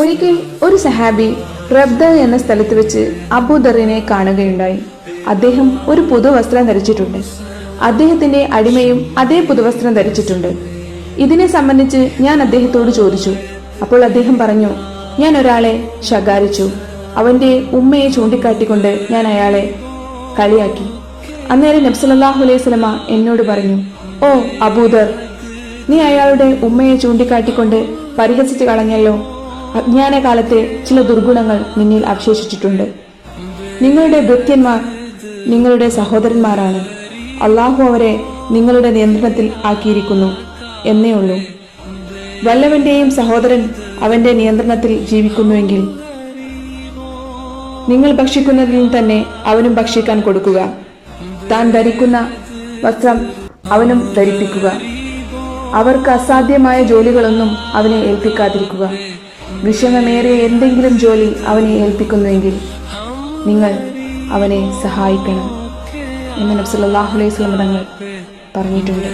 ഒരിക്കൽ ഒരു സഹാബി റബ്ദ എന്ന സ്ഥലത്ത് വെച്ച് അബൂദറിനെ കാണുകയുണ്ടായി. അദ്ദേഹം ഒരു പുതുവസ്ത്രം ധരിച്ചിട്ടുണ്ട്. അദ്ദേഹത്തിന്റെ അടിമയും അതേ പുതുവസ്ത്രം ധരിച്ചിട്ടുണ്ട്. ഇതിനെ സംബന്ധിച്ച് ഞാൻ അദ്ദേഹത്തോട് ചോദിച്ചു. അപ്പോൾ അദ്ദേഹം പറഞ്ഞു, ഞാൻ ഒരാളെ ശകാരിച്ചു. അവന്റെ ഉമ്മയെ ചൂണ്ടിക്കാട്ടിക്കൊണ്ട് ഞാൻ അയാളെ കളിയാക്കി. അന്നേരം നബി സല്ലല്ലാഹു അലൈഹി വസല്ലമ എന്നോട് പറഞ്ഞു, ഓ അബൂദർ, നീ അയാളുടെ ഉമ്മയെ ചൂണ്ടിക്കാട്ടിക്കൊണ്ട് പരിഹസിച്ചു കളഞ്ഞല്ലോ. അജ്ഞാനകാലത്തെ ചില ദുർഗുണങ്ങൾ നിന്നിൽ അവശേഷിച്ചിട്ടുണ്ട്. നിങ്ങളുടെ ഭൃത്യന്മാർ നിങ്ങളുടെ സഹോദരന്മാരാണ്. അള്ളാഹു അവരെ നിങ്ങളുടെ നിയന്ത്രണത്തിൽ ആക്കിയിരിക്കുന്നു എന്നേ ഉള്ളൂ. വല്ലവന്റെയും സഹോദരൻ അവന്റെ നിയന്ത്രണത്തിൽ ജീവിക്കുന്നുവെങ്കിൽ നിങ്ങൾ ഭക്ഷിക്കുന്നതിൽ തന്നെ അവനും ഭക്ഷിക്കാൻ കൊടുക്കുക. താൻ ധരിക്കുന്ന വസ്ത്രം അവനും ധരിപ്പിക്കുക. അവർക്ക് അസാധ്യമായ ജോലികളൊന്നും അവനെ ഏൽപ്പിക്കാതിരിക്കുക. വിഷമമേറിയ എന്തെങ്കിലും ജോലി അവനെ ഏൽപ്പിക്കുന്നുവെങ്കിൽ നിങ്ങൾ അവനെ സഹായിക്കണം എന്ന് നബി സല്ലല്ലാഹു അലൈഹി വസല്ലം തങ്ങൾ പറഞ്ഞിട്ടുണ്ട്.